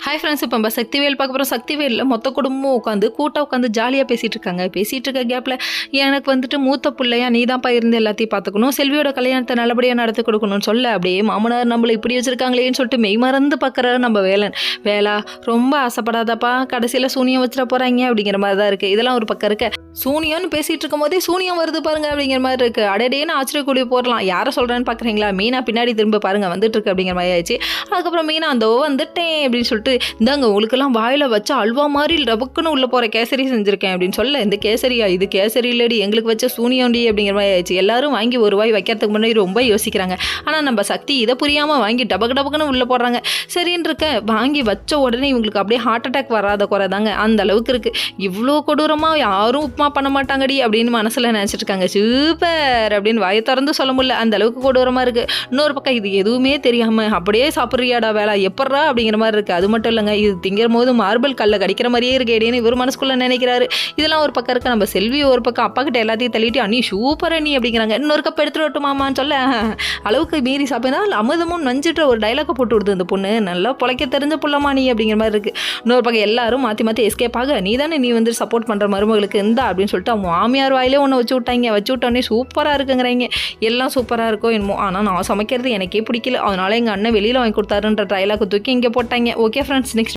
Hi friends, இப்போ நம்ம சக்திவேல் பார்க்க போகிறோம். சக்திவேலில் மொத்த குடும்பமும் கூட்டாக உட்காந்து ஜாலியாக பேசிகிட்டு இருக்காங்க. பேசிகிட்டு இருக்க கேப்பில் எனக்கு வந்துட்டு மூத்த பிள்ளையா நீ தான்ப்பா இருந்து எல்லாத்தையும் பார்த்துக்கணும், செல்வியோட கல்யாணத்தை நல்லபடியாக நடத்தி கொடுக்கணும்னு சொல்ல அப்படியே மாமனார் நம்மளை இப்படி வச்சுருக்காங்களேன்னு சொல்லிட்டு மெய் மறந்து பார்க்குற நம்ம வேலா ரொம்ப ஆசைப்படாதப்பா, கடைசியில் சூனியம் வச்சிட போகிறாங்க அப்படிங்கிற மாதிரி தான் இருக்குது. இதெல்லாம் ஒரு பக்கம் இருக்க, சூனியம்னு பேசிகிட்டு இருக்கும் போதே சூனியம் வருது பாருங்க அப்படிங்கிற மாதிரி இருக்குது. அடையேன்னு ஆச்சரியக்கூடிய போடலாம். யாரை சொல்கிறேன்னு பார்க்குறீங்களா? மீனா பின்னாடி திரும்ப பாருங்கள் வந்துட்டு இருக்கு அப்படிங்கிற மாதிரி ஆயிடுச்சு. அதுக்கப்புறம் மீனா அந்த வந்துட்டேன் அப்படின்னு சொல்லிட்டு, இந்தாங்க உங்களுக்கெல்லாம் வாயில் வச்ச அல்வா மாதிரி ரபக்குன்னு உள்ளே போகிற கேசரி செஞ்சுருக்கேன் அப்படின்னு சொல்ல, இந்த கேசரியா? இது கேசரி இல்லடி, எங்களுக்கு வச்ச சூனியம்டி அப்படிங்கிற மாதிரி ஆயிடுச்சு. எல்லாரும் வாங்கி ஒரு வாய் வைக்கிறதுக்கு முன்னாடி ரொம்ப யோசிக்கிறாங்க. ஆனால் நம்ம சக்தி இதை புரியாமல் வாங்கி டபக்குன்னு உள்ளே போடுறாங்க. சரின்னு இருக்க, வாங்கி வச்ச உடனே இவங்களுக்கு அப்படியே ஹார்ட் அட்டாக் வராத குறைதாங்க, அந்த அளவுக்கு இருக்குது. இவ்வளோ கொடூரமாக யாரும் உப்புமா பண்ண மாட்டாங்கடி அப்படின்னு மனசில் நினச்சிட்டு இருக்காங்க. சூப்பர் அப்படின்னு வாயை திறந்து சொல்ல முடியல, அந்த அளவுக்கு கொடூரமாக இருக்குது. இன்னொரு பக்கம் இது எதுவுமே தெரியாமல் அப்படியே சாப்பிட்றியாடா வேலை எப்பட்றா அப்படிங்கிற மாதிரி இருக்குது. அது மட்டும் இல்லைங்க, இது திங்கிற போது மார்பிள் கல்ல கடிக்கிற மாதிரியே இருக்கேன்னு இவர் மனசுக்குள்ளே நினைக்கிறாரு. இதெல்லாம் ஒரு பக்கம் இருக்க, நம்ம செல்வி ஒரு பக்கம் அப்பா கிட்ட எல்லாத்தையும் தள்ளிட்டு அண்ணி சூப்பர் அண்ணி அப்படிங்கிறாங்க. இன்னொரு கப் எடுத்துட்டு வரட்டுமாமான்னு சொல்ல, அளவுக்கு மீறி சாப்பிட்டா அமுதமும் நஞ்சிட்டு ஒரு டைலாக போட்டு விடுது இந்த பொண்ணு. நல்லா பொழைக்க தெரிஞ்ச புள்ளமா நீ அப்படிங்கிற மாதிரி இருக்குது. இன்னொரு பக்கம் எல்லாரும் மாற்றி எஸ்கேப் ஆக, நீ தானே நீ வந்து சப்போர்ட் பண்ணுற மருமகளுக்கு இருந்தா அப்படின்னு சொல்லிட்டு அவங்க மாமியார் வாயிலே ஒன்று வச்சு விட்டாங்க. வச்சு விட்டோடனே சூப்பராக இருக்குங்கிறாங்க. எல்லாம் சூப்பராக இருக்கும் என்னமோ, ஆனால் நான் சமைக்கிறது எனக்கே பிடிக்கல, அதனால எங்கள் அண்ணன் வெளியில் வாங்கி கொடுத்தாருன்ற டைலாக் தூக்கி இங்கே போட்டாங்க. Okay friends, next